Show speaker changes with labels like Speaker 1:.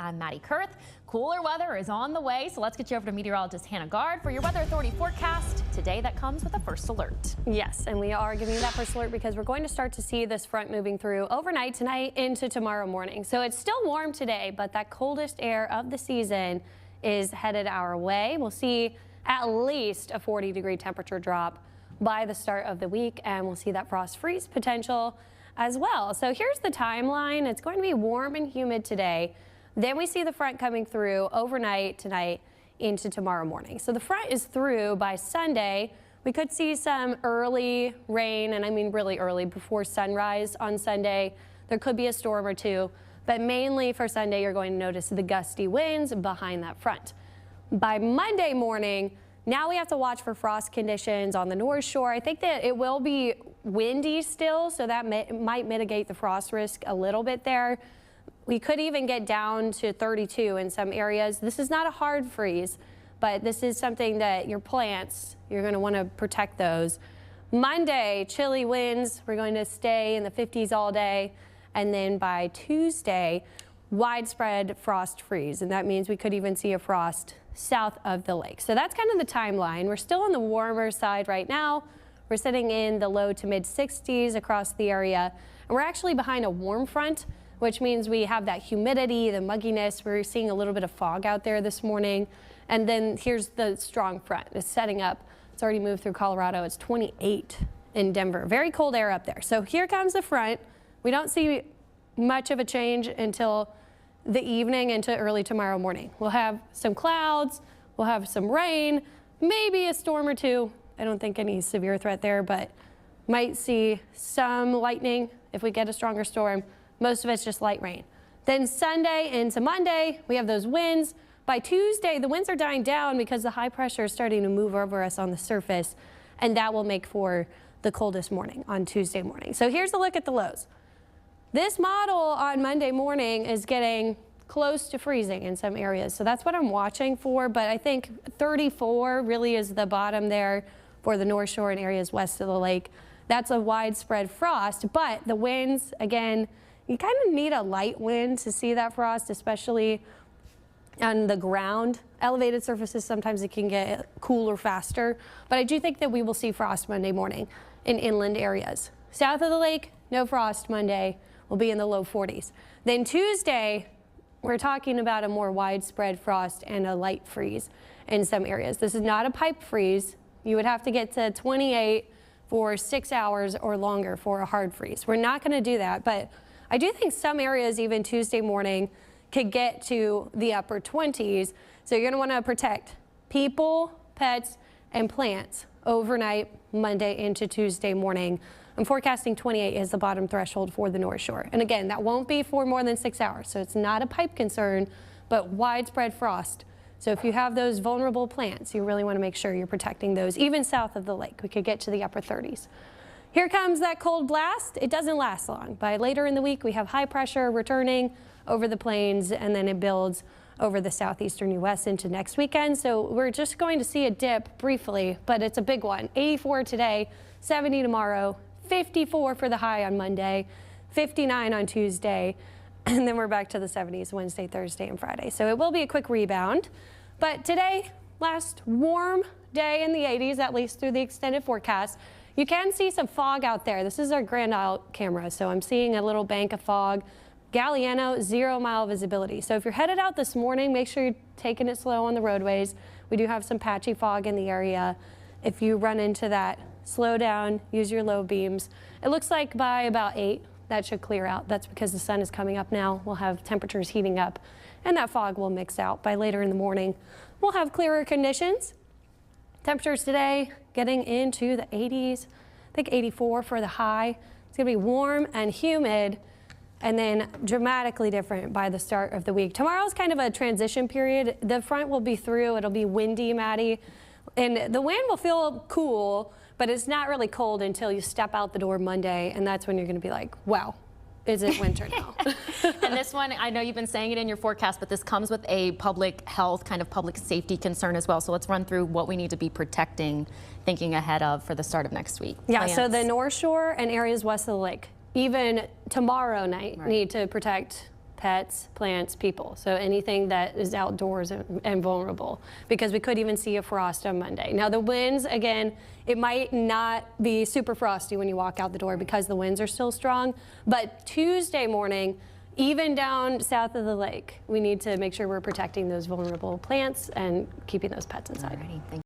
Speaker 1: I'm Maddie Kurth. Cooler weather is on the way, so let's get you over to meteorologist Hannah Gard for your Weather Authority forecast today that comes with a first alert.
Speaker 2: Yes, and we are giving you that first alert because we're going to start to see this front moving through overnight tonight into tomorrow morning. So it's still warm today, but that coldest air of the season is headed our way. We'll see at least a 40-degree temperature drop by the start of the week, and we'll see that frost freeze potential as well. So here's the timeline. It's going to be warm and humid today. Then we see the front coming through overnight tonight into tomorrow morning. So the front is through by Sunday. We could see some early rain, and I mean really early, before sunrise on Sunday. There could be a storm or two, but mainly for Sunday, you're going to notice the gusty winds behind that front. By Monday morning, now we have to watch for frost conditions on the North Shore. I think that it will be windy still, so that might mitigate the frost risk a little bit there. We could even get down to 32 in some areas. This is not a hard freeze, but this is something that your plants, you're going to want to protect those. Monday, chilly winds. We're going to stay in the 50s all day. And then by Tuesday, widespread frost freeze. And that means we could even see a frost south of the lake. So that's kind of the timeline. We're still on the warmer side right now. We're sitting in the low to mid 60s across the area. And we're actually behind a warm front, which means we have that humidity, the mugginess. We're seeing a little bit of fog out there this morning. And then here's the strong front. It's setting up. It's already moved through Colorado. It's 28 in Denver. Very cold air up there. So here comes the front. We don't see much of a change until the evening into early tomorrow morning. We'll have some clouds. We'll have some rain, maybe a storm or two. I don't think any severe threat there, but might see some lightning if we get a stronger storm. Most of it's just light rain. Then Sunday into Monday, we have those winds. By Tuesday, the winds are dying down because the high pressure is starting to move over us on the surface, and that will make for the coldest morning on Tuesday morning. So here's a look at the lows. This model on Monday morning is getting close to freezing in some areas, so that's what I'm watching for, but I think 34 really is the bottom there for the North Shore and areas west of the lake. That's a widespread frost, but the winds, again, you kind of need a light wind to see that frost, especially on the ground. Elevated surfaces, sometimes it can get cooler faster, but I do think that we will see frost Monday morning in inland areas. South of the lake, no frost Monday. We'll be in the low 40s. Then Tuesday, we're talking about a more widespread frost and a light freeze in some areas. This is not a pipe freeze. You would have to get to 28 for 6 hours or longer for a hard freeze. We're not going to do that, but I do think some areas, even Tuesday morning, could get to the upper 20s. So you're going to want to protect people, pets, and plants overnight, Monday into Tuesday morning. I'm forecasting 28 as the bottom threshold for the North Shore. And again, that won't be for more than 6 hours. So it's not a pipe concern, but widespread frost. So if you have those vulnerable plants, you really want to make sure you're protecting those, even south of the lake. We could get to the upper 30s. Here comes that cold blast. It doesn't last long. By later in the week, we have high pressure returning over the plains, and then it builds over the southeastern U.S. into next weekend. So we're just going to see a dip briefly, but it's a big one. 84 today, 70 tomorrow, 54 for the high on Monday, 59 on Tuesday, and then we're back to the 70s Wednesday, Thursday, and Friday. So it will be a quick rebound. But today, last warm day in the 80s, at least through the extended forecast. You can see some fog out there. This is our Grand Isle camera, so I'm seeing a little bank of fog. Galliano, 0-mile visibility. So if you're headed out this morning, make sure you're taking it slow on the roadways. We do have some patchy fog in the area. If you run into that, slow down, use your low beams. It looks like by about 8, that should clear out. That's because the sun is coming up now. We'll have temperatures heating up, and that fog will mix out. By later in the morning, we'll have clearer conditions. Temperatures today getting into the 80s. I think 84 for the high. It's going to be warm and humid, and then dramatically different by the start of the week. Tomorrow's kind of a transition period. The front will be through. It'll be windy, Maddie, and the wind will feel cool, but it's not really cold until you step out the door Monday, and that's when you're going to be like, wow, is it winter now?
Speaker 1: And this one, I know you've been saying it in your forecast, but this comes with a public health, kind of public safety concern as well. So let's run through what we need to be protecting, thinking ahead of for the start of next week.
Speaker 2: Yeah,
Speaker 1: Plants.
Speaker 2: So the North Shore and areas west of the lake, even tomorrow night, need to protect pets, plants, people. So anything that is outdoors and vulnerable, because we could even see a frost on Monday. Now the winds, again, it might not be super frosty when you walk out the door because the winds are still strong, but Tuesday morning, even down south of the lake, we need to make sure we're protecting those vulnerable plants and keeping those pets inside.
Speaker 1: Alrighty, thank you.